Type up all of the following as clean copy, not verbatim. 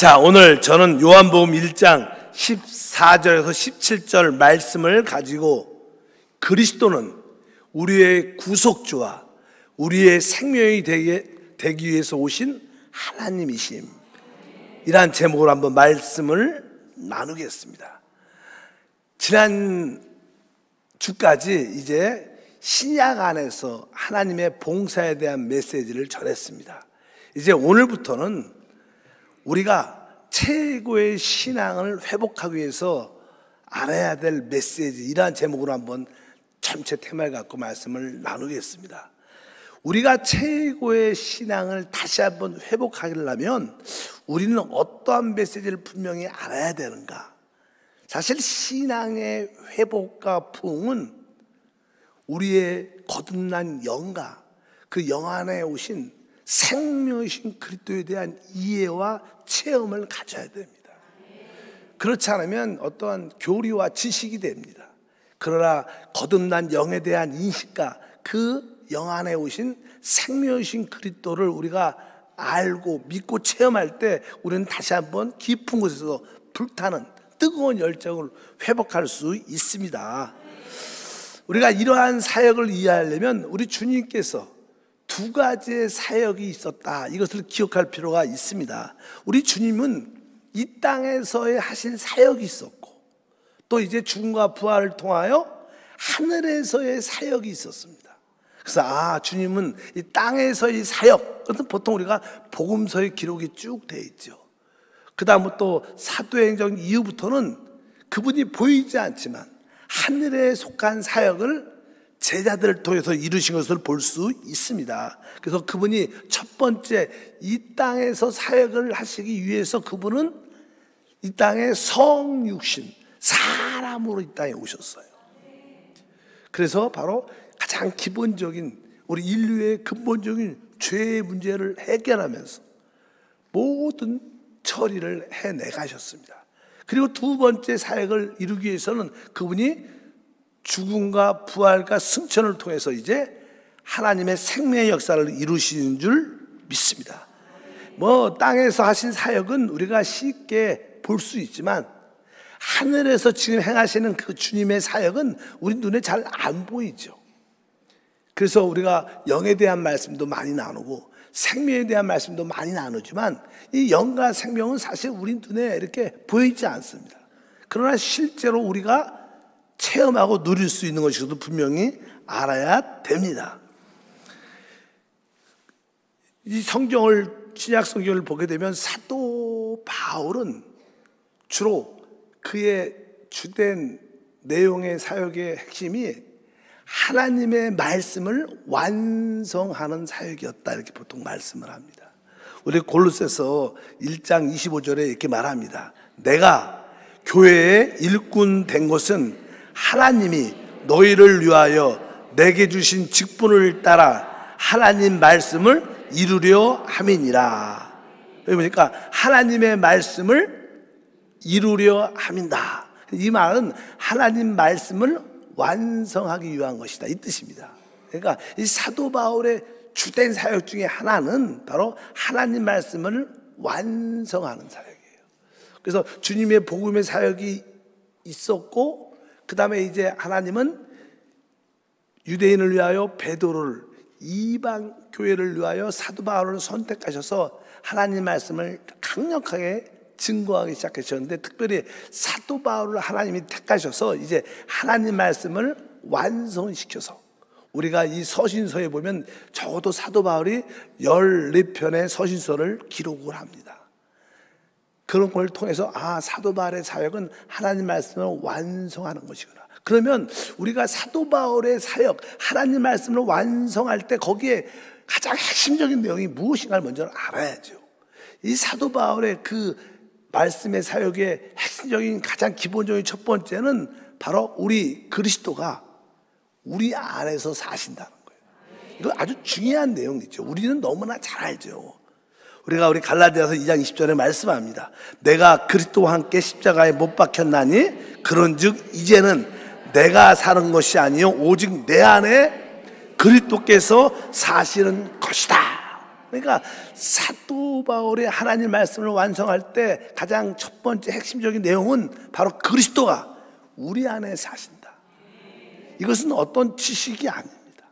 자, 오늘 저는 요한복음 1장 14절에서 17절 말씀을 가지고 그리스도는 우리의 구속주와 우리의 생명이 되기 위해서 오신 하나님이심, 이러한 제목으로 한번 말씀을 나누겠습니다. 지난 주까지 이제 신약 안에서 하나님의 봉사에 대한 메시지를 전했습니다. 이제 오늘부터는 우리가 최고의 신앙을 회복하기 위해서 알아야 될 메시지, 이러한 제목으로 한번 전체 테마를 갖고 말씀을 나누겠습니다. 우리가 최고의 신앙을 다시 한번 회복하려면 우리는 어떠한 메시지를 분명히 알아야 되는가? 사실 신앙의 회복과 부흥은 우리의 거듭난 영과 그 영 안에 오신 생명이신 그리스도에 대한 이해와 체험을 가져야 됩니다. 그렇지 않으면 어떠한 교리와 지식이 됩니다. 그러나 거듭난 영에 대한 인식과 그 영 안에 오신 생명이신 그리스도를 우리가 알고 믿고 체험할 때 우리는 다시 한번 깊은 곳에서 불타는 뜨거운 열정을 회복할 수 있습니다. 우리가 이러한 사역을 이해하려면 우리 주님께서 두 가지의 사역이 있었다, 이것을 기억할 필요가 있습니다. 우리 주님은 이 땅에서의 하신 사역이 있었고, 또 이제 죽음과 부활을 통하여 하늘에서의 사역이 있었습니다. 그래서 주님은 이 땅에서의 사역, 그것은 보통 우리가 복음서의 기록이 쭉 돼 있죠. 그 다음 또 사도행전 이후부터는 그분이 보이지 않지만 하늘에 속한 사역을 제자들을 통해서 이루신 것을 볼 수 있습니다. 그래서 그분이 첫 번째 이 땅에서 사역을 하시기 위해서 그분은 이 땅에 성육신, 사람으로 이 땅에 오셨어요. 그래서 바로 가장 기본적인 우리 인류의 근본적인 죄의 문제를 해결하면서 모든 처리를 해내가셨습니다. 그리고 두 번째 사역을 이루기 위해서는 그분이 죽음과 부활과 승천을 통해서 이제 하나님의 생명의 역사를 이루시는 줄 믿습니다. 땅에서 하신 사역은 우리가 쉽게 볼 수 있지만 하늘에서 지금 행하시는 그 주님의 사역은 우리 눈에 잘 안 보이죠. 그래서 우리가 영에 대한 말씀도 많이 나누고 생명에 대한 말씀도 많이 나누지만 이 영과 생명은 사실 우리 눈에 이렇게 보이지 않습니다. 그러나 실제로 우리가 체험하고 누릴 수 있는 것이고도 분명히 알아야 됩니다. 이 성경을, 신약 성경을 보게 되면 사도 바울은 주로 그의 주된 내용의 사역의 핵심이 하나님의 말씀을 완성하는 사역이었다, 이렇게 보통 말씀을 합니다. 우리 골로새서 1장 25절에 이렇게 말합니다. 내가 교회의 일꾼 된 것은 하나님이 너희를 위하여 내게 주신 직분을 따라 하나님 말씀을 이루려 함이니라. 여기 보니까 하나님의 말씀을 이루려 함이다. 이 말은 하나님 말씀을 완성하기 위한 것이다, 이 뜻입니다. 그러니까 이 사도 바울의 주된 사역 중에 하나는 바로 하나님 말씀을 완성하는 사역이에요. 그래서 주님의 복음의 사역이 있었고, 그 다음에 이제 하나님은 유대인을 위하여 베드로를, 이방 교회를 위하여 사도 바울을 선택하셔서 하나님 말씀을 강력하게 증거하기 시작하셨는데, 특별히 사도 바울을 하나님이 택하셔서 이제 하나님 말씀을 완성시켜서, 우리가 이 서신서에 보면 적어도 사도 바울이 14편의 서신서를 기록을 합니다. 그런 걸 통해서 사도 바울의 사역은 하나님 말씀을 완성하는 것이구나. 그러면 우리가 사도 바울의 사역, 하나님 말씀을 완성할 때 거기에 가장 핵심적인 내용이 무엇인가를 먼저 알아야죠. 이 사도 바울의 그 말씀의 사역의 핵심적인 가장 기본적인 첫 번째는 바로 우리 그리스도가 우리 안에서 사신다는 거예요. 이거 아주 중요한 내용이죠. 우리는 너무나 잘 알죠. 우리 갈라디아서 2장 20절에 말씀합니다. 내가 그리스도와 함께 십자가에 못 박혔나니 그런즉 이제는 내가 사는 것이 아니요 오직 내 안에 그리스도께서 사시는 것이다. 그러니까 사도 바울의 하나님 말씀을 완성할 때 가장 첫 번째 핵심적인 내용은 바로 그리스도가 우리 안에 사신다. 이것은 어떤 지식이 아닙니다.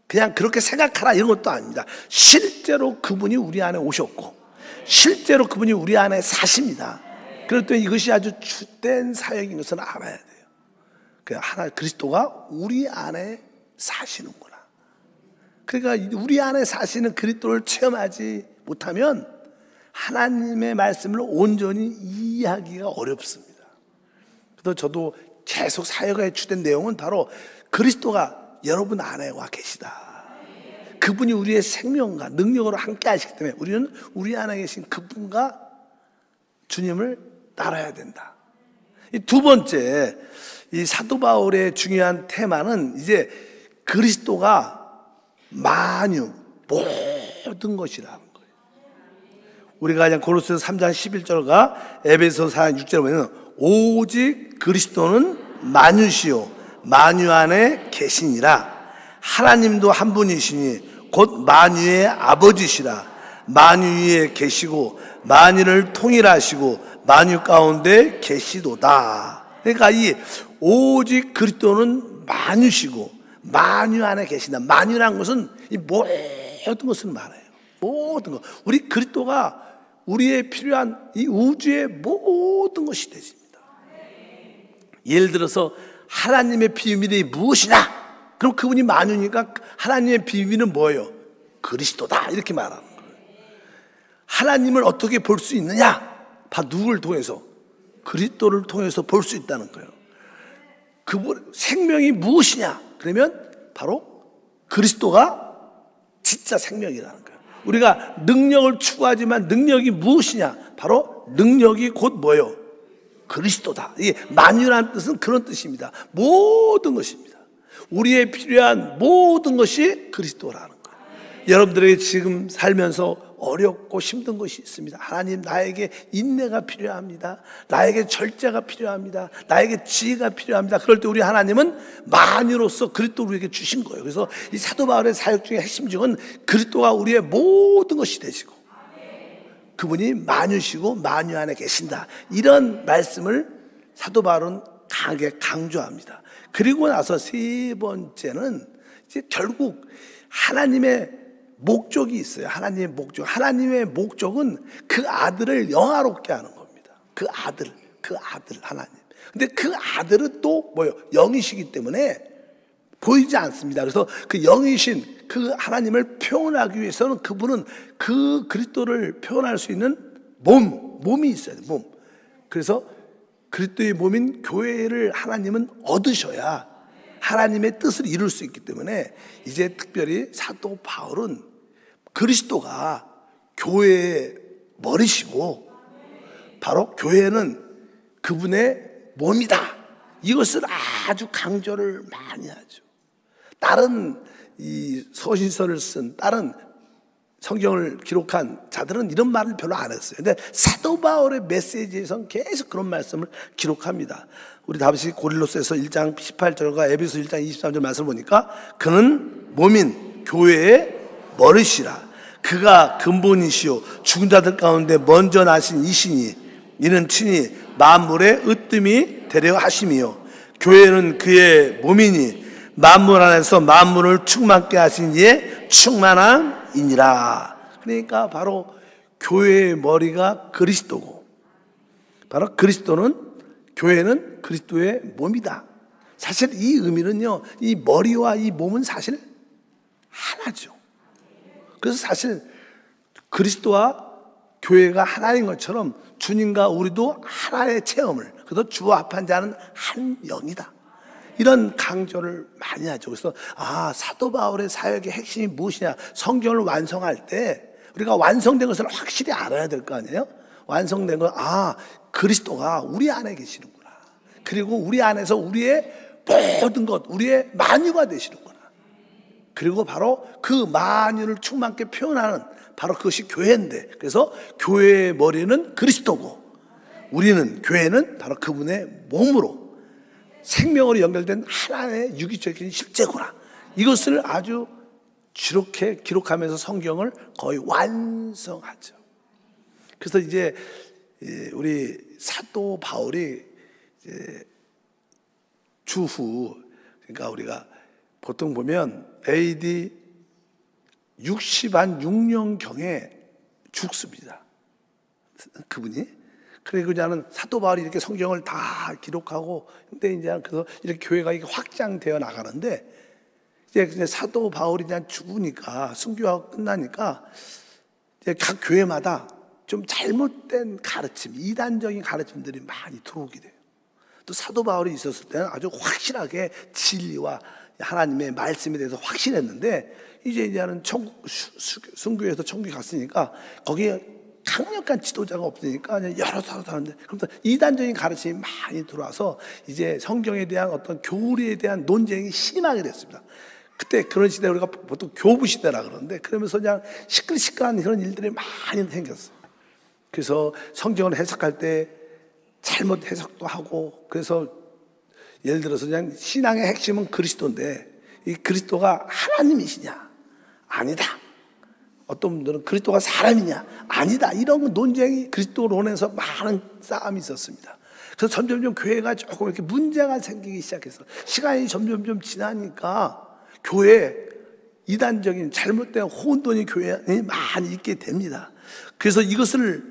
그냥 그렇게 생각하라 이런 것도 아닙니다. 실제로 그분이 우리 안에 오셨고 실제로 그분이 우리 안에 사십니다. 그럴 때 이것이 아주 주된 사역인 것을 알아야 돼요. 그냥 하나 그리스도가 우리 안에 사시는구나. 그러니까 우리 안에 사시는 그리스도를 체험하지 못하면 하나님의 말씀을 온전히 이해하기가 어렵습니다. 그래서 저도 계속 사역에 주된 내용은 바로 그리스도가 여러분 안에 와 계시다. 그분이 우리의 생명과 능력으로 함께 하시기 때문에 우리는 우리 안에 계신 그분과 주님을 따라야 된다. 이 두 번째, 이 사도 바울의 중요한 테마는 이제 그리스도가 만유, 모든 것이라는 거예요. 우리가 그냥 고린도서 3장 11절과 에베소서 4장 6절에 보면 오직 그리스도는 만유시요 만유 안에 계시니라. 하나님도 한 분이시니 곧 만유의 아버지시라. 만유 위에 계시고 만유를 통일하시고 만유 가운데 계시도다. 그러니까 이 오직 그리스도는 만유시고 만유 안에 계신다. 만유라는 것은 이 모든 것을 말해요. 모든 것. 우리 그리스도가 우리의 필요한 이 우주의 모든 것이 되십니다. 예를 들어서 하나님의 비밀이 무엇이냐? 그럼 그분이 만유니까 하나님의 비밀은 뭐예요? 그리스도다. 이렇게 말하는 거예요. 하나님을 어떻게 볼 수 있느냐? 바로 누구를 통해서? 그리스도를 통해서 볼 수 있다는 거예요. 그분 생명이 무엇이냐? 그러면 바로 그리스도가 진짜 생명이라는 거예요. 우리가 능력을 추구하지만 능력이 무엇이냐? 바로 능력이 곧 뭐예요? 그리스도다. 이게 만유라는 뜻은 그런 뜻입니다. 모든 것입니다. 우리의 필요한 모든 것이 그리스도라는 거예요. 여러분들에게 지금 살면서 어렵고 힘든 것이 있습니다. 하나님, 나에게 인내가 필요합니다. 나에게 절제가 필요합니다. 나에게 지혜가 필요합니다. 그럴 때 우리 하나님은 만유로서 그리스도를 우리에게 주신 거예요. 그래서 이 사도 바울의 사역 중에 핵심적은 그리스도가 우리의 모든 것이 되시고 그분이 만유시고 만유 안에 계신다. 이런 말씀을 사도 바울은 강하게 강조합니다. 그리고 나서 세 번째는 이제 결국 하나님의 목적이 있어요. 하나님의 목적. 하나님의 목적은 그 아들을 영화롭게 하는 겁니다. 그 아들 하나님. 근데 그 아들은 또 뭐예요? 영이시기 때문에 보이지 않습니다. 그래서 그 영이신 그 하나님을 표현하기 위해서는 그분은 그 그리스도를 표현할 수 있는 몸이 있어야 돼요. 몸. 그래서 그리스도의 몸인 교회를 하나님은 얻으셔야 하나님의 뜻을 이룰 수 있기 때문에 이제 특별히 사도 바울은 그리스도가 교회의 머리시고 바로 교회는 그분의 몸이다. 이것을 아주 강조를 많이 하죠. 다른 이 서신서를 쓴 다른 성경을 기록한 자들은 이런 말을 별로 안 했어요. 근데 사도 바울의 메시지에서는 계속 그런 말씀을 기록합니다. 우리 다시 고린도서에서 1장 18절과 에베소 1장 23절 말씀을 보니까 그는 몸인 교회의 머리시라. 그가 근본이시오 죽은 자들 가운데 먼저 나신 이시니 이는 친히 만물의 으뜸이 되려 하심이요 교회는 그의 몸이니 만물 안에서 만물을 충만케 하신 이의 충만함이니라. 그러니까 바로 교회의 머리가 그리스도고 바로 그리스도는 교회는 그리스도의 몸이다. 사실 이 의미는요, 이 머리와 이 몸은 사실 하나죠. 그래서 사실 그리스도와 교회가 하나인 것처럼 주님과 우리도 하나의 체험을, 그래서 주와 합한 자는 한 영이다. 이런 강조를 많이 하죠. 그래서 사도 바울의 사역의 핵심이 무엇이냐? 성경을 완성할 때 우리가 완성된 것을 확실히 알아야 될 거 아니에요? 완성된 건 그리스도가 우리 안에 계시는구나. 그리고 우리 안에서 우리의 모든 것, 우리의 만유가 되시는구나. 그리고 바로 그 만유를 충만케 표현하는 바로 그것이 교회인데, 그래서 교회의 머리는 그리스도고 우리는, 교회는 바로 그분의 몸으로 생명으로 연결된 하나의 유기적인 실제구나. 이것을 아주 기록하면서 성경을 거의 완성하죠. 그래서 이제 우리 사도 바울이 이제 주후, 그러니까 우리가 보통 보면 AD 60한 6년경에 죽습니다. 그분이. 그리고 이제는 사도 바울이 이렇게 성경을 다 기록하고, 근데 이제 그래서 이렇게 교회가 이렇게 확장되어 나가는데, 이제 사도 바울이 이제 죽으니까, 순교하고 끝나니까, 이제 각 교회마다 좀 잘못된 가르침, 이단적인 가르침들이 많이 들어오게 돼요. 또 사도 바울이 있었을 때는 아주 확실하게 진리와 하나님의 말씀에 대해서 확실했는데, 이제는 순교해서 천국에 갔으니까 거기에 강력한 지도자가 없으니까 여러 사람 하는데, 그러면서 이단적인 가르침이 많이 들어와서 이제 성경에 대한 어떤 교리에 대한 논쟁이 심하게 됐습니다. 그때 그런 시대 우리가 보통 교부 시대라 그러는데, 그러면서 그냥 시끌시끌한 그런 일들이 많이 생겼어요. 그래서 성경을 해석할 때 잘못 해석도 하고, 그래서 예를 들어서 그냥 신앙의 핵심은 그리스도인데, 이 그리스도가 하나님이시냐? 아니다. 어떤 분들은 그리스도가 사람이냐? 아니다. 이런 논쟁이 그리스도론에서 많은 싸움이 있었습니다. 그래서 점점점 교회가 조금 이렇게 문제가 생기기 시작해서 시간이 점점점 지나니까 교회에 이단적인 잘못된 혼돈이 교회에 많이 있게 됩니다. 그래서 이것을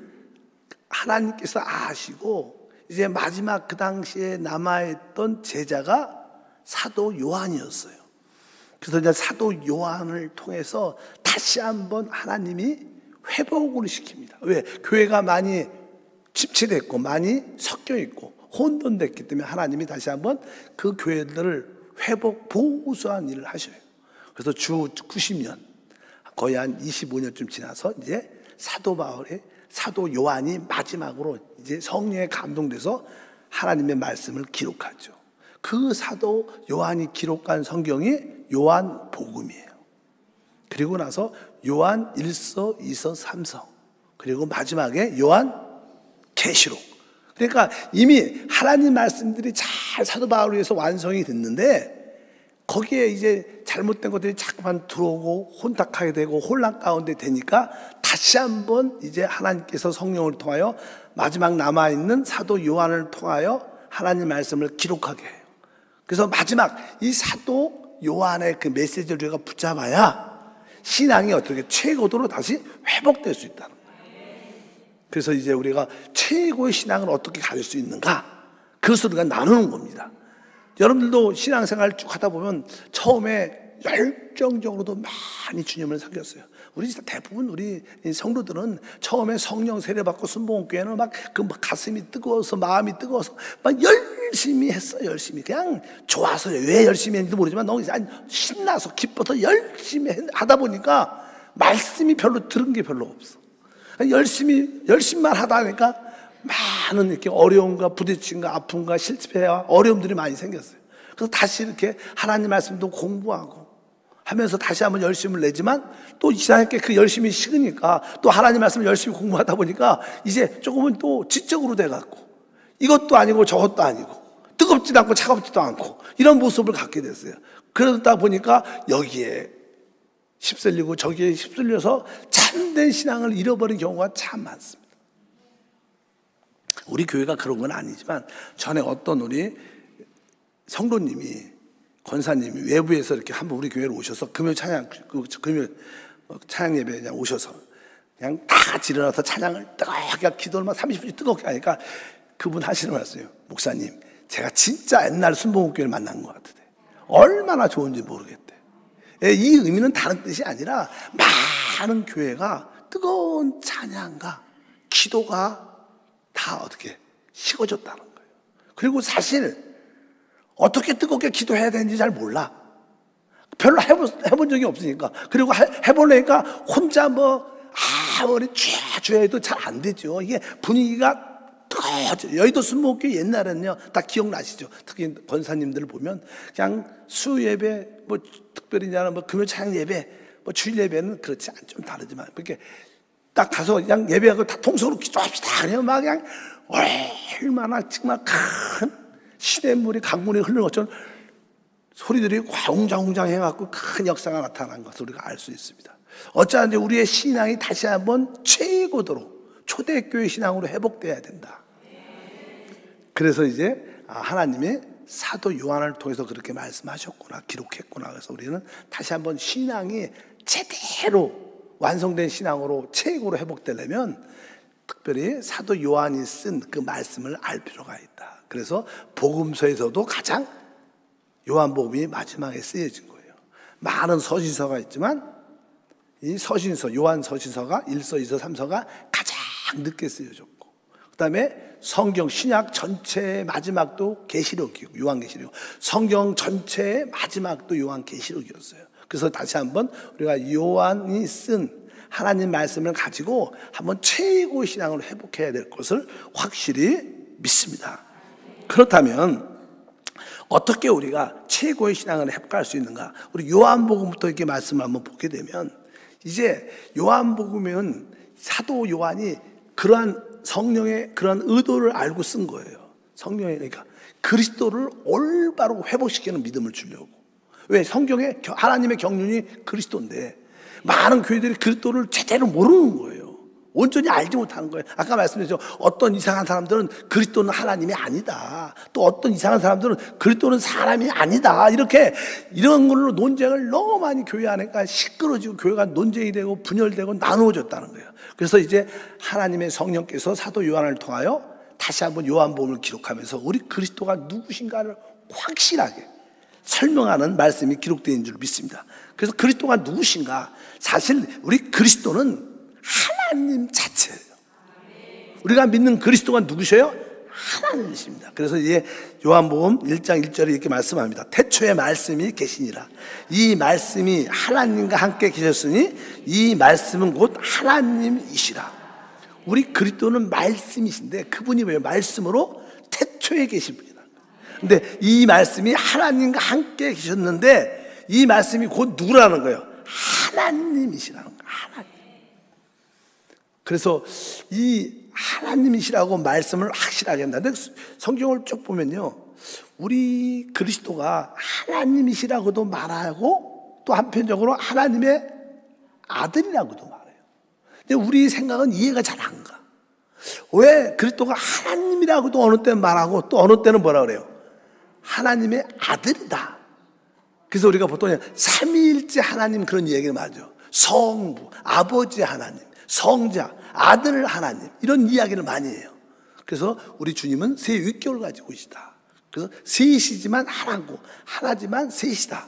하나님께서 아시고 이제 마지막 그 당시에 남아있던 제자가 사도 요한이었어요. 그래서 이제 사도 요한을 통해서 다시 한번 하나님이 회복을 시킵니다. 왜? 교회가 많이 침체됐고 많이 섞여 있고 혼돈됐기 때문에 하나님이 다시 한번 그 교회들을 회복 보수한 일을 하셔요. 그래서 주 90년, 거의 한 25년쯤 지나서 이제 사도 요한이 마지막으로 이제 성령에 감동돼서 하나님의 말씀을 기록하죠. 그 사도 요한이 기록한 성경이 요한 복음이에요. 그리고 나서 요한 1서, 2서, 3서, 그리고 마지막에 요한 계시록. 그러니까 이미 하나님 말씀들이 잘 사도 바울에 의해서 완성이 됐는데, 거기에 이제 잘못된 것들이 자꾸만 들어오고 혼탁하게 되고 혼란 가운데 되니까 다시 한번 이제 하나님께서 성령을 통하여 마지막 남아있는 사도 요한을 통하여 하나님 말씀을 기록하게 해요. 그래서 마지막 이 사도 요한의 그 메시지를 우리가 붙잡아야 신앙이 어떻게 최고도로 다시 회복될 수 있다는 거예요. 그래서 이제 우리가 최고의 신앙을 어떻게 가질 수 있는가, 그것을 우리가 나누는 겁니다. 여러분들도 신앙생활 쭉 하다 보면 처음에 열정적으로도 많이 주님을 섬겼어요. 우리 진짜 대부분 우리 성도들은 처음에 성령 세례받고 순복음교회는 막 가슴이 뜨거워서 마음이 뜨거워서 막 열심히 했어요. 열심히 그냥 좋아서요. 왜 열심히 했는지도 모르지만 너무 신나서 기뻐서 열심히 하다 보니까 말씀이 별로 들은 게 별로 없어. 열심히만 하다 보니까 많은 이렇게 어려움과 부딪힘과 아픔과 실패와 어려움들이 많이 생겼어요. 그래서 다시 이렇게 하나님 말씀도 공부하고 하면서 다시 한번 열심을 내지만 또 이상하게 그 열심이 식으니까 또 하나님 말씀을 열심히 공부하다 보니까 이제 조금은 또 지적으로 돼갖고 이것도 아니고 저것도 아니고 뜨겁지도 않고 차갑지도 않고 이런 모습을 갖게 됐어요. 그러다 보니까 여기에 휩쓸리고 저기에 휩쓸려서 참된 신앙을 잃어버린 경우가 참 많습니다. 우리 교회가 그런 건 아니지만 전에 어떤 우리 성도님이 권사님이 외부에서 이렇게 한번 우리 교회로 오셔서 금요 찬양 예배에 그냥 오셔서 그냥 다 같이 일어나서 찬양을 뜨겁게 기도를 막 30분씩 뜨겁게 하니까 그분 하시는 말씀이에요. 목사님, 제가 진짜 옛날 순복음교회를 만난 것 같으대. 얼마나 좋은지 모르겠대. 이 의미는 다른 뜻이 아니라 많은 교회가 뜨거운 찬양과 기도가 다 어떻게 식어졌다는 거예요. 그리고 사실 어떻게 뜨겁게 기도해야 되는지 잘 몰라. 별로 해본 적이 없으니까. 그리고 해보려니까 혼자 아무리 쥐어줘도 잘 안 되죠. 이게 분위기가 뜨거워져. 여의도 순복음교회 옛날에는요, 다 기억나시죠? 특히 권사님들을 보면 그냥 수예배, 특별히 금요 찬양 예배, 주일 예배는 그렇지 좀 다르지만 이렇게 딱 가서 그냥 예배하고 다 통성으로 기도합시다. 그냥 얼마나 정말 큰 시냇물이 강물이 흐르는 것처럼 소리들이 과웅장웅장 해갖고 큰 역사가 나타난 것을 우리가 알 수 있습니다. 어쩌면 우리의 신앙이 다시 한번 최고도로 초대교회 신앙으로 회복돼야 된다. 그래서 이제 하나님의 사도 요한을 통해서 그렇게 말씀하셨구나, 기록했구나. 그래서 우리는 다시 한번 신앙이 제대로 완성된 신앙으로 최고로 회복되려면 특별히 사도 요한이 쓴 그 말씀을 알 필요가 있다. 그래서 복음서에서도 가장 요한복음이 마지막에 쓰여진 거예요. 많은 서신서가 있지만 이 서신서, 요한 서신서가 1서, 2서, 3서가 가장 늦게 쓰여졌고, 그 다음에 성경 신약 전체의 마지막도 계시록이고 요한계시록, 성경 전체의 마지막도 요한계시록이었어요. 그래서 다시 한번 우리가 요한이 쓴 하나님 말씀을 가지고 한번 최고의 신앙을 회복해야 될 것을 확실히 믿습니다. 그렇다면 어떻게 우리가 최고의 신앙을 회복할 수 있는가? 우리 요한복음부터 이렇게 말씀을 한번 보게 되면, 이제 요한복음은 사도 요한이 그러한 성령의 그런 의도를 알고 쓴 거예요. 성령의, 그러니까 그리스도를 올바로 회복시키는 믿음을 주려고. 왜? 성경에 하나님의 경륜이 그리스도인데 많은 교회들이 그리스도를 제대로 모르는 거예요. 온전히 알지 못하는 거예요. 아까 말씀드렸죠. 어떤 이상한 사람들은 그리스도는 하나님이 아니다. 또 어떤 이상한 사람들은 그리스도는 사람이 아니다. 이렇게 이런 걸로 논쟁을 너무 많이 교회 안에가 시끄러지고 교회가 논쟁이 되고 분열되고 나누어졌다는 거예요. 그래서 이제 하나님의 성령께서 사도 요한을 통하여 다시 한번 요한복음을 기록하면서 우리 그리스도가 누구신가를 확실하게 설명하는 말씀이 기록되어 있는 줄 믿습니다. 그래서 그리스도가 누구신가? 사실 우리 그리스도는 하나님 자체예요. 우리가 믿는 그리스도가 누구셔요? 하나님이십니다. 그래서 이제 요한복음 1장 1절에 이렇게 말씀합니다. 태초에 말씀이 계시니라. 이 말씀이 하나님과 함께 계셨으니 이 말씀은 곧 하나님이시라. 우리 그리스도는 말씀이신데 그분이 왜요? 말씀으로 태초에 계신 분이다. 근데 이 말씀이 하나님과 함께 계셨는데 이 말씀이 곧 누구라는 거예요? 하나님이시라는 거예요. 하나님. 그래서 이 하나님이시라고 말씀을 확실하게 한다. 근데 성경을 쭉 보면요, 우리 그리스도가 하나님이시라고도 말하고 또 한편적으로 하나님의 아들이라고도 말해요. 근데 우리 생각은 이해가 잘 안 가. 왜 그리스도가 하나님이라고도 어느 때는 말하고 또 어느 때는 뭐라 그래요? 하나님의 아들이다. 그래서 우리가 보통 삼위일체 하나님 그런 얘기를 하죠. 성부, 아버지 하나님, 성자, 아들 하나님, 이런 이야기를 많이 해요. 그래서 우리 주님은 세 윗격을 가지고 계시다. 그래서 셋이지만 하나고 하나지만 셋이다.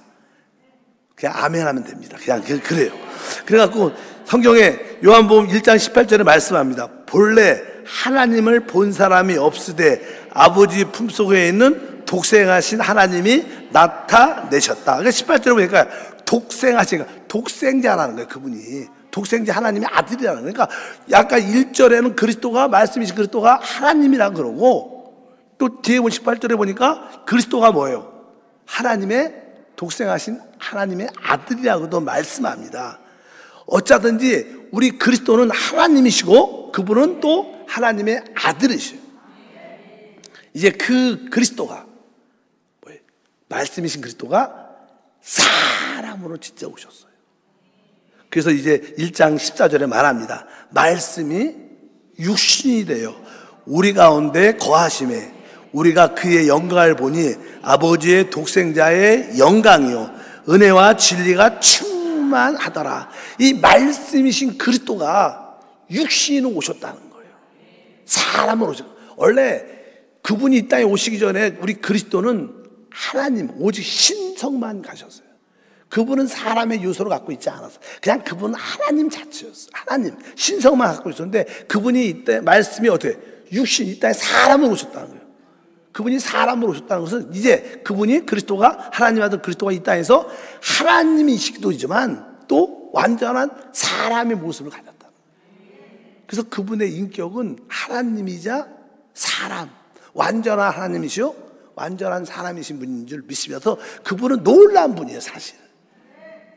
그냥 아멘 하면 됩니다. 그냥 그래요. 그래갖고 성경에 요한복음 1장 18절에 말씀합니다. 본래 하나님을 본 사람이 없으되 아버지 품속에 있는 독생하신 하나님이 나타내셨다. 그러니까 18절에 보니까 독생하신, 독생자라는 거예요. 그분이 독생자 하나님의 아들이라는 거예요. 그러니까 약간 1절에는 그리스도가, 말씀이신 그리스도가 하나님이라고 그러고, 또 뒤에 보면 18절에 보니까 그리스도가 뭐예요? 하나님의 독생하신 하나님의 아들이라고도 말씀합니다. 어쩌든지 우리 그리스도는 하나님이시고 그분은 또 하나님의 아들이시죠. 이제 그 그리스도가 뭐예요? 말씀이신 그리스도가 사람으로 진짜 오셨어요. 그래서 이제 1장 14절에 말합니다. 말씀이 육신이 되어 우리 가운데 거하심에 우리가 그의 영광을 보니 아버지의 독생자의 영광이요 은혜와 진리가 충만하더라. 이 말씀이신 그리스도가 육신으로 오셨다는 거예요. 사람으로 오셨어요. 원래 그분이 이 땅에 오시기 전에 우리 그리스도는 하나님 오직 신성만 가셨어요. 그분은 사람의 요소를 갖고 있지 않았어요. 그냥 그분은 하나님 자체였어요. 하나님 신성만 갖고 있었는데 그분이 이때 말씀이 어떻게 육신 이 땅에 사람으로 오셨다는 거예요. 그분이 사람으로 오셨다는 것은 이제 그분이 그리스도가 하나님 아들 그리스도가 이 땅에서 하나님이시기도이지만 또 완전한 사람의 모습을 가졌다. 그래서 그분의 인격은 하나님이자 사람, 완전한 하나님이시요 완전한 사람이신 분인 줄 믿습니다. 그분은 놀라운 분이에요. 사실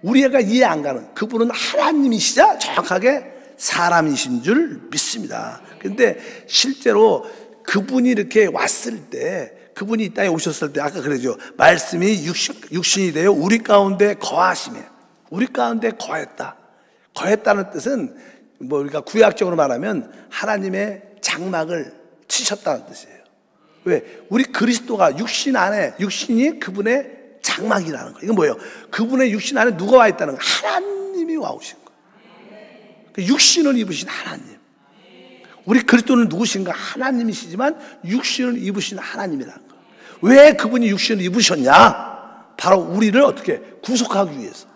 우리가 이해 안 가는, 그분은 하나님이시자 정확하게 사람이신 줄 믿습니다. 그런데 실제로 그분이 이렇게 왔을 때 그분이 이 땅에 오셨을 때 아까 그러죠. 말씀이 육신이 되어 우리 가운데 거하시며, 우리 가운데 거했다. 거했다는 뜻은 뭐 우리가 구약적으로 말하면 하나님의 장막을 치셨다는 뜻이에요. 왜? 우리 그리스도가 육신 안에, 육신이 그분의 장막이라는 거예요. 이건 뭐예요? 그분의 육신 안에 누가 와 있다는 거예요? 하나님이 와 오신 거예요. 육신을 입으신 하나님. 우리 그리스도는 누구신가? 하나님이시지만 육신을 입으신 하나님이라는 거예요. 왜 그분이 육신을 입으셨냐? 바로 우리를 어떻게 구속하기 위해서,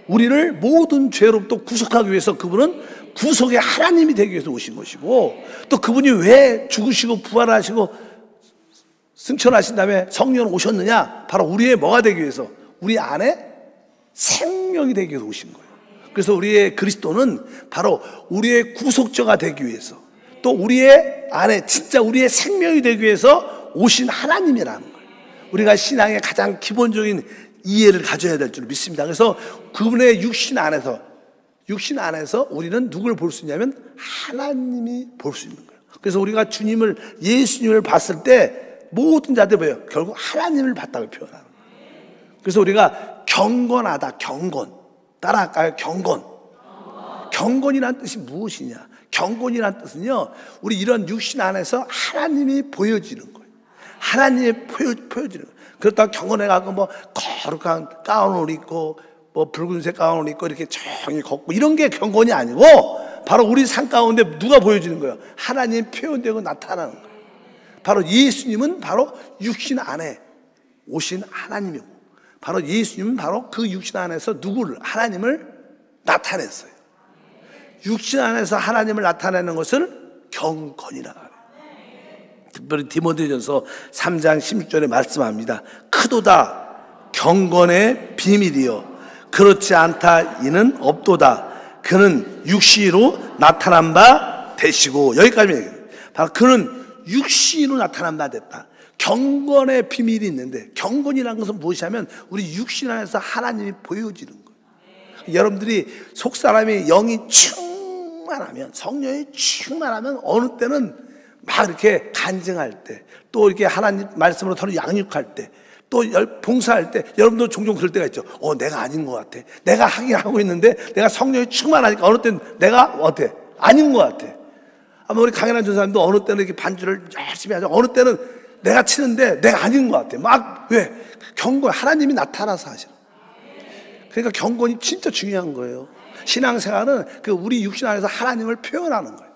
우리를 모든 죄로부터 구속하기 위해서 그분은 구속의 하나님이 되기 위해서 오신 것이고, 또 그분이 왜 죽으시고 부활하시고 승천하신 다음에 성령 오셨느냐? 바로 우리의 뭐가 되기 위해서, 우리 안에 생명이 되기 위해서 오신 거예요. 그래서 우리의 그리스도는 바로 우리의 구속자가 되기 위해서, 또 우리의 안에 진짜 우리의 생명이 되기 위해서 오신 하나님이라는 거예요. 우리가 신앙의 가장 기본적인 이해를 가져야 될 줄 믿습니다. 그래서 그분의 육신 안에서 우리는 누구를 볼 수 있냐면 하나님이 볼 수 있는 거예요. 그래서 우리가 예수님을 봤을 때 모든 자들 뭐예요? 결국 하나님을 봤다고 표현하는 거예요. 그래서 우리가 경건하다, 경건. 따라할까요? 경건. 경건이란 뜻이 무엇이냐? 경건이란 뜻은요, 우리 이런 육신 안에서 하나님이 보여지는 거예요. 하나님이 보여지는 거예요. 그렇다고 경건해가지고 뭐 거룩한 가운을 입고 뭐 붉은색 가운을 입고 이렇게 조용히 걷고 이런 게 경건이 아니고, 바로 우리 삶 가운데 누가 보여지는 거예요? 하나님이 표현되고 나타나는 거예요. 바로 예수님은 바로 육신 안에 오신 하나님이고, 바로 예수님은 바로 그 육신 안에서 하나님을 나타냈어요. 육신 안에서 하나님을 나타내는 것을 경건이라고 해요. 특별히 디모데전서 3장 16절에 말씀합니다. 크도다 경건의 비밀이요 그렇지 않다 이는 없도다. 그는 육신으로 나타난 바 되시고, 여기까지 얘기해요. 바로 그는 육신으로 나타난 바 됐다. 경건의 비밀이 있는데, 경건이라는 것은 무엇이냐면 우리 육신 안에서 하나님이 보여지는 거예요. 여러분들이 속사람이 영이 충만하면, 성령이 충만하면 어느 때는 막 이렇게 간증할 때, 또 이렇게 하나님 말씀으로 서로 양육할 때, 또 봉사할 때, 여러분도 종종 그럴 때가 있죠. 내가 아닌 것 같아. 내가 하긴 하고 있는데 내가 성령이 충만하니까 어느 때는 내가 어때? 아닌 것 같아. 아마 우리 강연한 전사님도 어느 때는 이렇게 반주를 열심히 하죠. 어느 때는 내가 치는데 내가 아닌 것 같아. 막 왜? 경건, 하나님이 나타나서 하시는. 그러니까 경건이 진짜 중요한 거예요. 신앙생활은 그 우리 육신 안에서 하나님을 표현하는 거예요.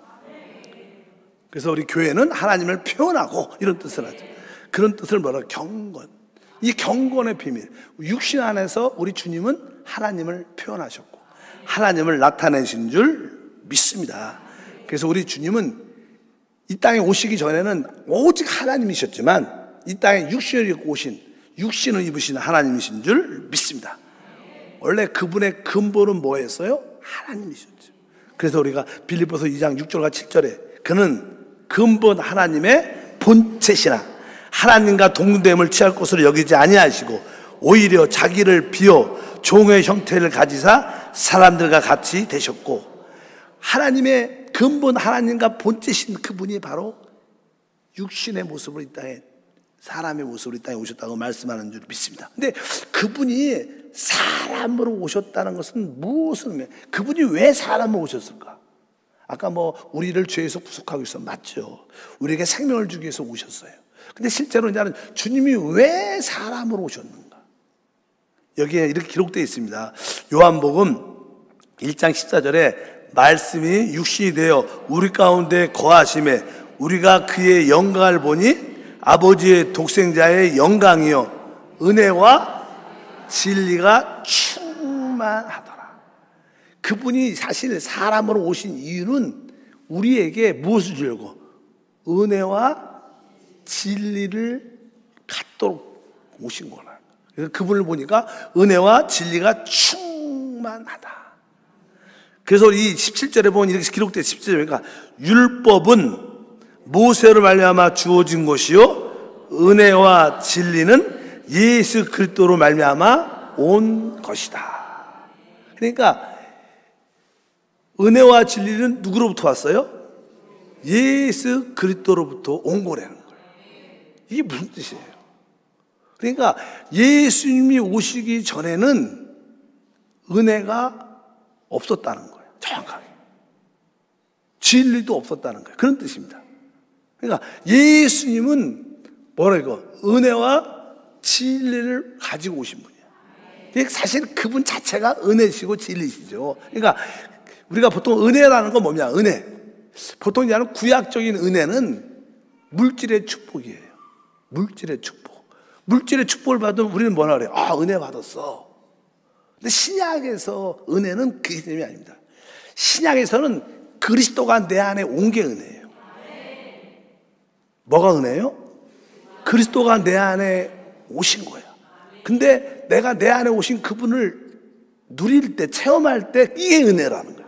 그래서 우리 교회는 하나님을 표현하고 이런 뜻을 하죠. 그런 뜻을 뭐라고? 경건. 이 경건의 비밀. 육신 안에서 우리 주님은 하나님을 표현하셨고 하나님을 나타내신 줄 믿습니다. 그래서 우리 주님은 이 땅에 오시기 전에는 오직 하나님이셨지만 이 땅에 육신을 입으신 하나님이신 줄 믿습니다. 원래 그분의 근본은 뭐였어요? 하나님이셨죠. 그래서 우리가 빌립보서 2장 6절과 7절에 그는 근본 하나님의 본체시나 하나님과 동등됨을 취할 것으로 여기지 아니하시고 오히려 자기를 비워 종의 형태를 가지사 사람들과 같이 되셨고, 하나님의 근본 하나님과 본체신 그분이 바로 육신의 모습으로 이 땅에, 사람의 모습으로 이 땅에 오셨다고 말씀하는 줄 믿습니다. 근데 그분이 사람으로 오셨다는 것은 무엇을 의미해요? 그분이 왜 사람으로 오셨을까? 아까 뭐 우리를 죄에서 구속하기 위해서, 맞죠? 우리에게 생명을 주기 위해서 오셨어요. 근데 실제로 이제는 주님이 왜 사람으로 오셨는가? 여기에 이렇게 기록되어 있습니다. 요한복음 1장 14절에 말씀이 육신이 되어 우리 가운데 거하심에 우리가 그의 영광을 보니 아버지의 독생자의 영광이요 은혜와 진리가 충만하더라. 그분이 사실 사람으로 오신 이유는 우리에게 무엇을 주려고? 은혜와 진리를 갖도록 오신 거라. 그래서 그분을 보니까 은혜와 진리가 충만하다. 그래서 이 17절에 보면 이렇게 기록되어 17절에 보니까 율법은 모세로 말미암아 주어진 것이요 은혜와 진리는 예수 그리스도로 말미암아 온 것이다. 그러니까 은혜와 진리는 누구로부터 왔어요? 예수 그리스도로부터 온 거라는 거예요. 이게 무슨 뜻이에요? 그러니까 예수님이 오시기 전에는 은혜가 없었다는 거예요. 정확하게. 진리도 없었다는 거예요. 그런 뜻입니다. 그러니까 예수님은 뭐라 이거? 은혜와 진리를 가지고 오신 분이에요. 사실 그분 자체가 은혜시고 진리시죠. 그러니까 우리가 보통 은혜라는 건 뭐냐? 은혜. 보통 얘기하는 구약적인 은혜는 물질의 축복이에요. 물질의 축복. 물질의 축복을 받으면 우리는 뭐라 그래요? 아, 은혜 받았어. 근데 신약에서 은혜는 그 개념이 아닙니다. 신약에서는 그리스도가 내 안에 온 게 은혜예요. 뭐가 은혜예요? 그리스도가 내 안에 오신 거예요. 근데 내가 내 안에 오신 그분을 누릴 때, 체험할 때 이게 은혜라는 거예요.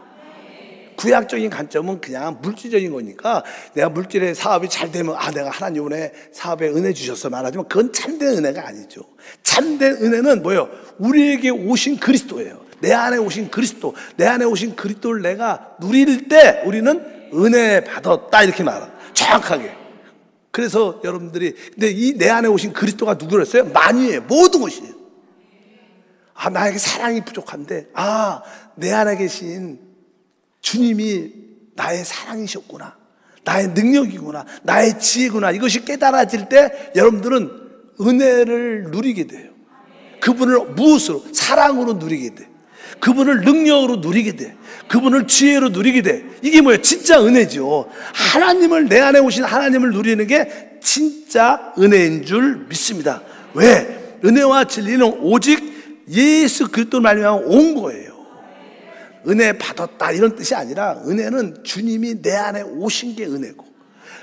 구약적인 관점은 그냥 물질적인 거니까 내가 물질의 사업이 잘 되면 아, 내가 하나님 은혜 사업에 은혜 주셨어 말하지만 그건 참된 은혜가 아니죠. 참된 은혜는 뭐예요? 우리에게 오신 그리스도예요. 내 안에 오신 그리스도, 내 안에 오신 그리스도를 내가 누릴 때 우리는 은혜 받았다 이렇게 말합니다. 정확하게. 그래서 여러분들이 근데 이 내 안에 오신 그리스도가 누구였어요? 만유예요. 모든 것이에요. 아, 나에게 사랑이 부족한데 아, 내 안에 계신 주님이 나의 사랑이셨구나, 나의 능력이구나, 나의 지혜구나, 이것이 깨달아질 때 여러분들은 은혜를 누리게 돼요. 그분을 무엇으로? 사랑으로 누리게 돼. 그분을 능력으로 누리게 돼. 그분을 지혜로 누리게 돼. 이게 뭐예요? 진짜 은혜죠. 하나님을, 내 안에 오신 하나님을 누리는 게 진짜 은혜인 줄 믿습니다. 왜? 은혜와 진리는 오직 예수 그리스도를 말미암아 온 거예요. 은혜 받았다 이런 뜻이 아니라 은혜는 주님이 내 안에 오신 게 은혜고,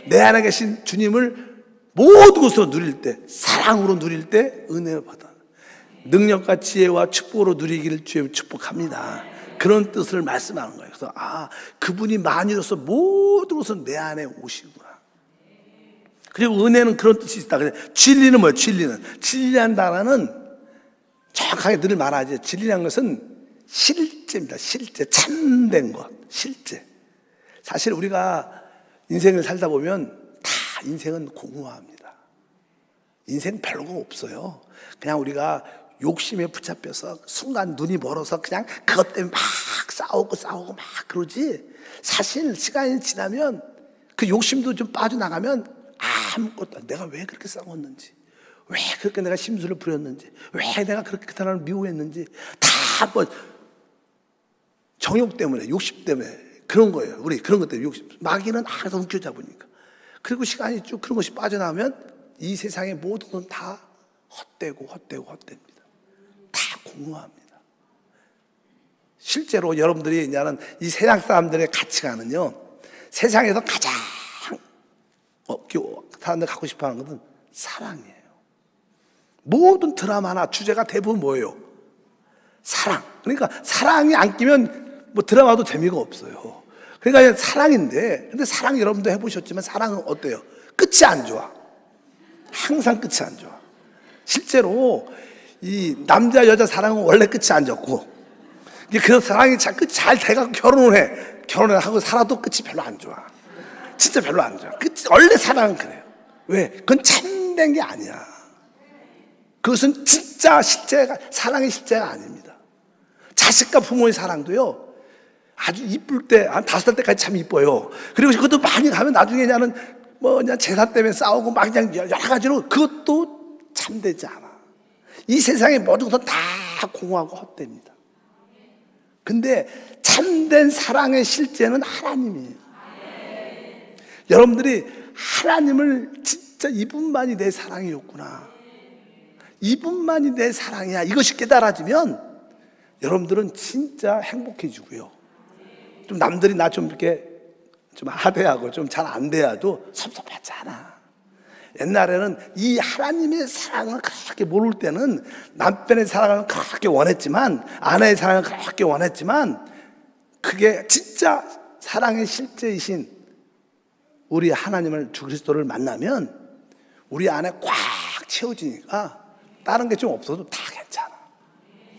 내 안에 계신 주님을 모든 것으로 누릴 때, 사랑으로 누릴 때 은혜를 받아. 능력과 지혜와 축복으로 누리기를 주님 축복합니다. 그런 뜻을 말씀하는 거예요. 그래서 아, 그분이 만유로서 모든 것은 내 안에 오시구나. 그리고 은혜는 그런 뜻이 있다. 진리는 뭐예요? 진리란 단어는 정확하게 늘 말하지. 진리란 것은 실제입니다. 실제. 참된 것. 실제. 사실 우리가 인생을 살다 보면 다 인생은 공허합니다. 인생 별거 없어요. 그냥 우리가 욕심에 붙잡혀서 순간 눈이 멀어서 그냥 그것 때문에 막 싸우고 막 그러지, 사실 시간이 지나면 그 욕심도 좀 빠져나가면 아무것도, 내가 왜 그렇게 싸웠는지, 왜 그렇게 내가 심술을 부렸는지, 왜 내가 그렇게 그 사람을 미워했는지 다 뭐 정욕 때문에, 욕심 때문에 그런 거예요. 우리 그런 것 때문에 욕심, 마귀는 항상 움켜잡으니까. 그리고 시간이 쭉 그런 것이 빠져나오면 이 세상의 모든 건 다 헛되고 다 공허합니다. 실제로 여러분들이 이제는 이 세상 사람들의 가치관은요, 세상에서 가장 사람들 갖고 싶어하는 것은 사랑이에요. 모든 드라마나 주제가 대부분 뭐예요? 사랑. 그러니까 사랑이 안 끼면 뭐 드라마도 재미가 없어요. 그러니까 사랑인데, 근데 사랑 여러분도 해보셨지만 사랑은 어때요? 끝이 안 좋아. 항상 끝이 안 좋아. 실제로 이 남자 여자 사랑은 원래 끝이 안 좋고, 그 사랑이 끝이 잘 돼가고 결혼을 하고 살아도 끝이 별로 안 좋아. 진짜 별로 안 좋아. 원래 사랑은 그래요. 왜? 그건 참된 게 아니야. 그것은 진짜 실제가, 사랑의 실제가 아닙니다. 자식과 부모의 사랑도요, 아주 이쁠 때, 한 5살 때까지 참 이뻐요. 그리고 그것도 많이 가면 나중에 그냥 재산 때문에 싸우고 막 그냥 여러 가지로, 그것도 참되지 않아. 이 세상의 모든 것은 다 공허하고 헛됩니다. 근데 참된 사랑의 실제는 하나님이에요. 여러분들이 하나님을 진짜 이분만이 내 사랑이었구나, 이분만이 내 사랑이야, 이것이 깨달아지면 여러분들은 진짜 행복해지고요. 좀 남들이 나 좀 이렇게 좀 하대하고 좀 잘 안 돼야도 섭섭하지 않아. 옛날에는 이 하나님의 사랑을 그렇게 모를 때는 남편의 사랑을 그렇게 원했지만, 아내의 사랑을 그렇게 원했지만, 그게 진짜 사랑의 실제이신 우리 하나님을, 주 그리스도를 만나면 우리 안에 꽉 채워지니까 다른 게 좀 없어도 다 괜찮아.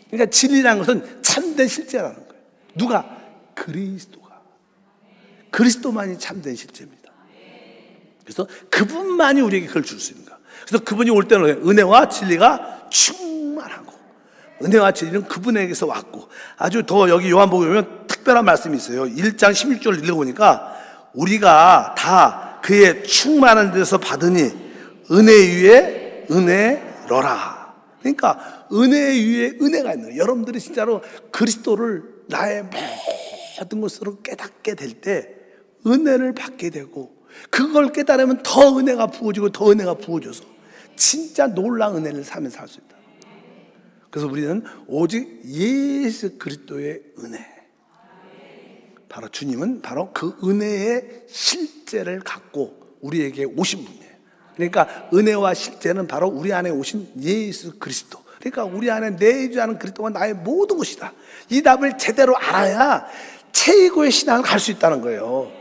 그러니까 진리라는 것은 참된 실제라는 거예요. 누가? 그리스도가. 그리스도만이 참된 실제입니다. 그래서 그분만이 우리에게 그걸 줄 수 있는 거야. 그래서 그분이 올 때는 은혜와 진리가 충만하고, 은혜와 진리는 그분에게서 왔고, 아주 더 여기 요한복음에 보면 특별한 말씀이 있어요. 1장 16절 읽어보니까 우리가 다 그의 충만한 데서 받으니 은혜 위에 은혜로라. 그러니까 은혜 위에 은혜가 있는 거예요. 여러분들이 진짜로 그리스도를 나의 모든 것으로 깨닫게 될 때 은혜를 받게 되고, 그걸 깨달으면 더 은혜가 부어지고 더 은혜가 부어져서 진짜 놀라운 은혜를 살면서 살 수 있다. 그래서 우리는 오직 예수 그리스도의 은혜, 바로 주님은 바로 그 은혜의 실제를 갖고 우리에게 오신 분이에요. 그러니까 은혜와 실제는 바로 우리 안에 오신 예수 그리스도, 그러니까 우리 안에 내주하는 그리스도가 나의 모든 것이다. 이 답을 제대로 알아야 최고의 신앙을 갈 수 있다는 거예요.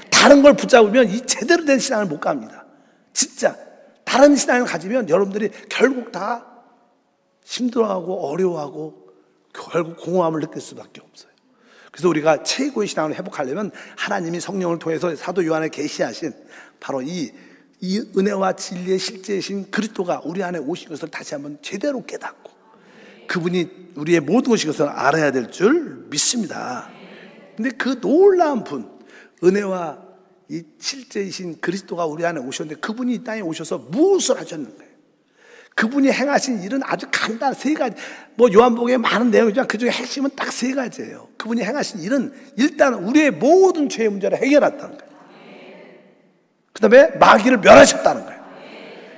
다른 걸 붙잡으면 이 제대로 된 신앙을 못 갑니다. 진짜 다른 신앙을 가지면 여러분들이 결국 다 힘들어하고 어려워하고 결국 공허함을 느낄 수밖에 없어요. 그래서 우리가 최고의 신앙을 회복하려면 하나님이 성령을 통해서 사도 요한에 계시하신 바로 이 은혜와 진리의 실제이신 그리스도가 우리 안에 오신 것을 다시 한번 제대로 깨닫고, 그분이 우리의 모든 것인 것을 알아야 될 줄 믿습니다. 근데 그 놀라운 분, 은혜와 이 실제이신 그리스도가 우리 안에 오셨는데, 그분이 이 땅에 오셔서 무엇을 하셨는가요? 그분이 행하신 일은 아주 간단, 세 가지. 뭐 요한복음에 많은 내용이지만 그 중에 핵심은 딱 세 가지예요. 그분이 행하신 일은 일단 우리의 모든 죄의 문제를 해결했다는 거예요. 그 다음에 마귀를 멸하셨다는 거예요.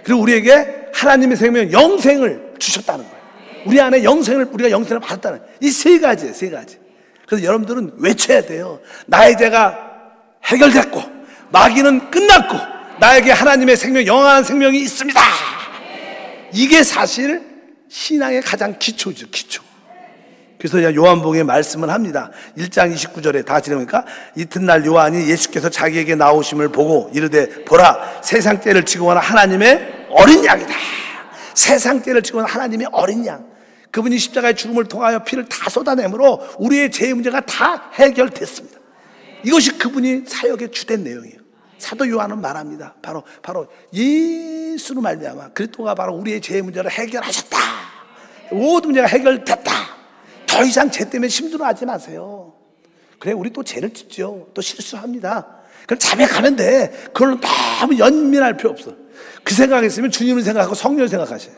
그리고 우리에게 하나님의 생명, 영생을 주셨다는 거예요. 우리 안에 우리가 영생을 받았다는 거예요. 이 세 가지예요, 세 가지. 그래서 여러분들은 외쳐야 돼요. 나의 죄가 해결됐고, 마귀는 끝났고, 나에게 하나님의 생명, 영원한 생명이 있습니다. 이게 사실 신앙의 가장 기초죠, 기초. 그래서 요한복음에 말씀을 합니다. 1장 29절에 다 같이 읽으니까, 이튿날 요한이 예수께서 자기에게 나오심을 보고 이르되, 보라, 세상죄를 지고 가는 하나님의 어린 양이다. 세상죄를 지고 가는 하나님의 어린 양, 그분이 십자가의 죽음을 통하여 피를 다 쏟아내므로 우리의 죄의 문제가 다 해결됐습니다. 이것이 그분이 사역의 주된 내용이에요. 사도 요한은 말합니다. 바로 예수로 말미암아 그리스도가 바로 우리의 죄의 문제를 해결하셨다. 모든 문제가 해결됐다. 더 이상 죄 때문에 힘들어하지 마세요. 그래, 우리 또 죄를 짓죠. 또 실수합니다. 그럼 자백하면 돼. 그걸로 너무 연민할 필요 없어. 그 생각했으면 주님을 생각하고 성령을 생각하셔요.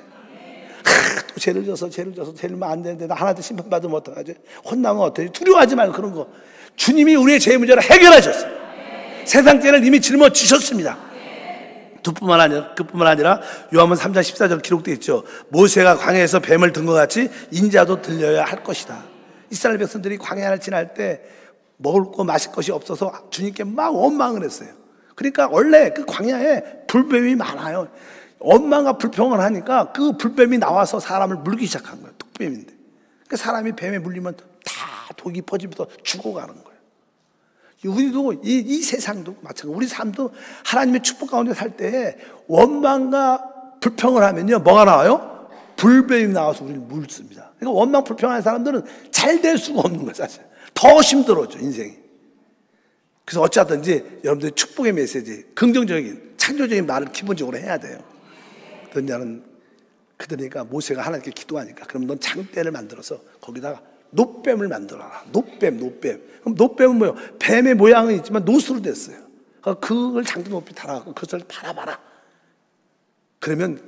또 죄를 져서 죄를 안 되는데 나 하나도 심판받으면 어떡하지? 혼나면 어떡하지? 두려워하지 말고 그런 거. 주님이 우리의 죄의 문제를 해결하셨어요. 세상 죄를 이미 짊어지셨습니다. 그뿐만 아니라 요한복음 3장 14절 기록되어 있죠. 모세가 광야에서 뱀을 든 것 같이 인자도 들려야 할 것이다. 이스라엘 백성들이 광야를 지날 때 먹을 거 마실 것이 없어서 주님께 막 원망을 했어요. 그러니까 원래 그 광야에 불뱀이 많아요. 원망과 불평을 하니까 그 불뱀이 나와서 사람을 물기 시작한 거예요. 독뱀인데. 그러니까 사람이 뱀에 물리면 다 독이 퍼지면서 죽어가는 거예요. 우리도 이 세상도 마찬가지로 우리 삶도 하나님의 축복 가운데 살 때 원망과 불평을 하면요, 뭐가 나와요? 불뱀이 나와서 우리를 물습니다. 그러니까 원망 불평하는 사람들은 잘 될 수가 없는 거예요. 사실 더 힘들어져, 인생이. 그래서 어찌하든지 여러분들이 축복의 메시지, 긍정적인 창조적인 말을 기본적으로 해야 돼요. 그러니까 모세가 하나님께 기도하니까, 그럼 넌 장대를 만들어서 거기다가 놋뱀을 만들어라. 놋뱀. 그럼 놋뱀은 뭐예요? 뱀의 모양은 있지만 놋으로 됐어요. 그걸 장대 높이 달아갖고 그것을 바라봐라. 그러면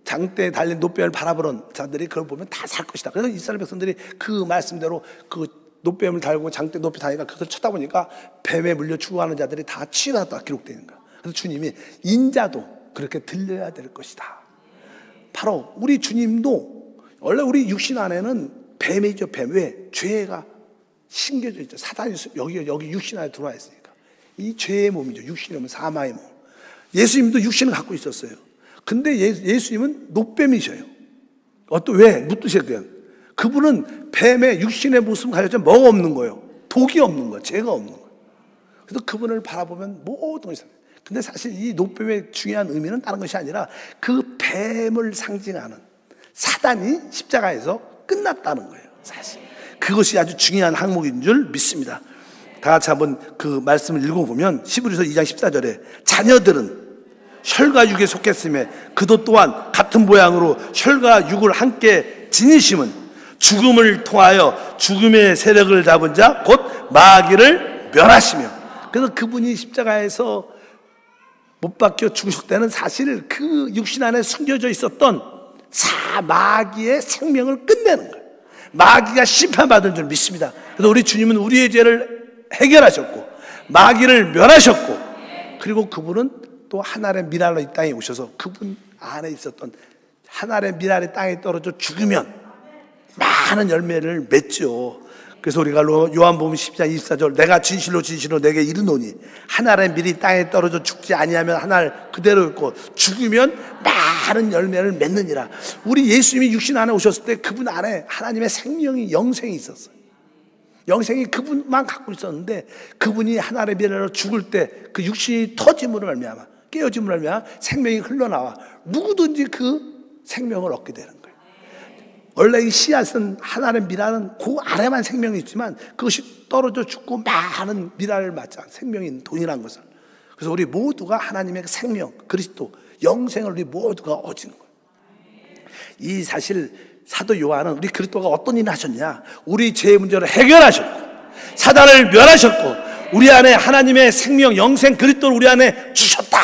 장대에 달린 놋뱀을 바라보는 자들이 그걸 보면 다 살 것이다. 그래서 이스라엘 백성들이 그 말씀대로 그 놋뱀을 달고 장대 높이 다니까 그것을 쳐다보니까 뱀에 물려 죽어가는 자들이 다 치유하다 기록되어 있는 거야. 그래서 주님이 인자도 그렇게 들려야 될 것이다. 바로 우리 주님도 원래 우리 육신 안에는 뱀이죠, 뱀. 왜? 죄가 심겨져 있죠. 사단이 여기 육신 안에 들어와 있으니까. 이 죄의 몸이죠. 육신의 몸은 사마의 몸. 예수님도 육신을 갖고 있었어요. 근데 예수님은 놋뱀이셔요. 왜? 묻으셨대요. 그분은 뱀의 육신의 모습을 가졌지만 뭐가 없는 거예요? 독이 없는 거예요. 죄가 없는 거예요. 그래서 그분을 바라보면 모든 것이. 근데 사실 이 놋뱀의 중요한 의미는 다른 것이 아니라 그 뱀을 상징하는 사단이 십자가에서 끝났다는 거예요. 사실 그것이 아주 중요한 항목인 줄 믿습니다. 다 같이 한번 그 말씀을 읽어보면 히브리서 2장 14절에 자녀들은 혈과 육에 속했으며 그도 또한 같은 모양으로 혈과 육을 함께 지니심은 죽음을 통하여 죽음의 세력을 잡은 자 곧 마귀를 멸하시며. 그래서 그분이 십자가에서 못 박혀 죽으실 때는 사실 그 육신 안에 숨겨져 있었던 마귀의 생명을 끝내는 거예요. 마귀가 심판받은 줄 믿습니다. 그래서 우리 주님은 우리의 죄를 해결하셨고 마귀를 멸하셨고, 그리고 그분은 또 하나님의 미랄로 이 땅에 오셔서 그분 안에 있었던 하나님의 미랄이 땅에 떨어져 죽으면 많은 열매를 맺죠. 그래서 우리가 요한복음 10장 24절 내가 진실로 진실로 내게 이르노니 하나님의 밀이 땅에 떨어져 죽지 아니하면 하나 그대로 있고 죽으면 많은 열매를 맺느니라. 우리 예수님이 육신 안에 오셨을 때 그분 안에 하나님의 생명이 영생이 있었어요. 영생이 그분만 갖고 있었는데 그분이 하나님의 미랄로 죽을 때 그 육신이 터짐으로 말미암아 깨어짐으로 말미암아 생명이 흘러나와 누구든지 그 생명을 얻게 되는 거예요. 원래 이 씨앗은 하나님의 미랄은 그 아래만 생명이 있지만 그것이 떨어져 죽고 많은 미랄을 맞지 않은 생명이 있는 동일한 것을. 그래서 우리 모두가 하나님의 생명 그리스도 영생을 우리 모두가 얻은 거예요. 이 사실 사도 요한은 우리 그리스도가 어떤 일을 하셨냐, 우리 죄의 문제를 해결하셨고 사단을 멸하셨고 우리 안에 하나님의 생명 영생 그리스도를 우리 안에 주셨다.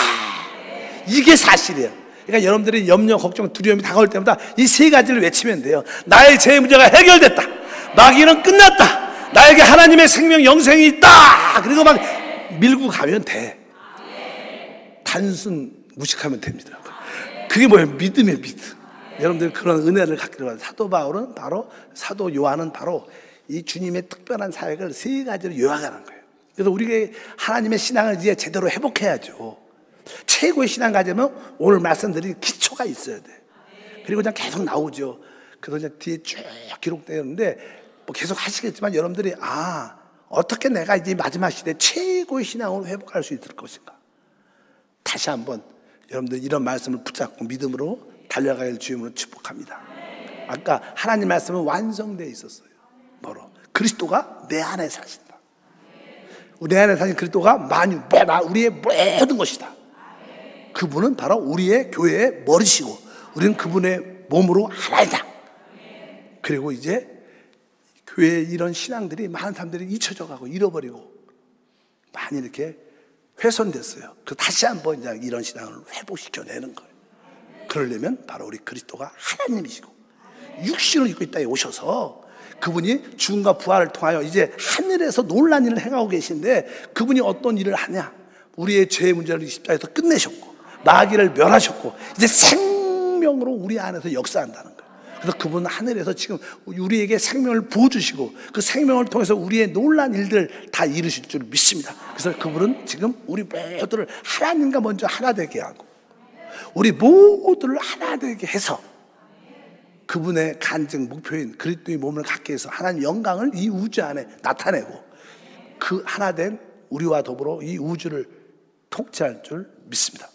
이게 사실이에요. 그러니까 여러분들이 염려 걱정 두려움이 다가올 때마다 이 세 가지를 외치면 돼요. 나의 죄의 문제가 해결됐다, 마귀는 끝났다, 나에게 하나님의 생명 영생이 있다. 그리고 막 밀고 가면 돼. 단순 무식하면 됩니다. 그게 뭐예요? 믿음이에요. 믿음. 여러분들 그런 은혜를 갖기를 바랍니다. 사도 바울은 바로, 사도 요한은 바로 이 주님의 특별한 사역을 세 가지로 요약하는 거예요. 그래서 우리가 하나님의 신앙을 이제 제대로 회복해야죠. 최고의 신앙 가지면 오늘 말씀드린 기초가 있어야 돼. 그리고 그냥 계속 나오죠. 그래서 그냥 뒤에 쭉 기록되어 있는데 뭐 계속 하시겠지만 여러분들이 어떻게 내가 이제 마지막 시대에 최고의 신앙을 회복할 수 있을 것인가. 다시 한번 여러분들 이런 말씀을 붙잡고 믿음으로 달려가길 주님으로 축복합니다. 아까 하나님 말씀은 완성되어 있었어요. 뭐로? 그리스도가 내 안에 사신다. 내 안에 사신 그리스도가 우리의 모든 것이다. 그분은 바로 우리의 교회의 머리시고 우리는 그분의 몸으로 하나이다. 그리고 이제 교회의 이런 신앙들이 많은 사람들이 잊혀져 가고 잃어버리고 많이 이렇게 훼손됐어요. 그 다시 한번 이제 이런 신앙을 회복시켜내는 거예요. 그러려면 바로 우리 그리스도가 하나님이시고 육신을 입고 이 땅에 오셔서 그분이 죽음과 부활을 통하여 이제 하늘에서 놀라운 일을 행하고 계신데 그분이 어떤 일을 하냐, 우리의 죄의 문제를 십자가에서 끝내셨고 마귀를 멸하셨고 이제 생명으로 우리 안에서 역사한다는 거예요. 그래서 그분은 하늘에서 지금 우리에게 생명을 부어주시고 그 생명을 통해서 우리의 놀라운 일들 다 이루실 줄 믿습니다. 그래서 그분은 지금 우리 모두를 하나님과 먼저 하나 되게 하고 우리 모두를 하나 되게 해서 그분의 간증 목표인 그리스도의 몸을 갖게 해서 하나님 영광을 이 우주 안에 나타내고 그 하나 된 우리와 더불어 이 우주를 통치할 줄 믿습니다.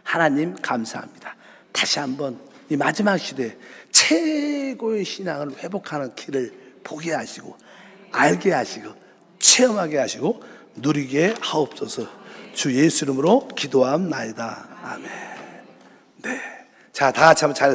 하나님 감사합니다. 다시 한번 이 마지막 시대에 최고의 신앙을 회복하는 길을 보게 하시고 알게 하시고 체험하게 하시고 누리게 하옵소서. 주 예수 이름으로 기도함나이다. 아멘. 네, 자, 다 같이 한번 잘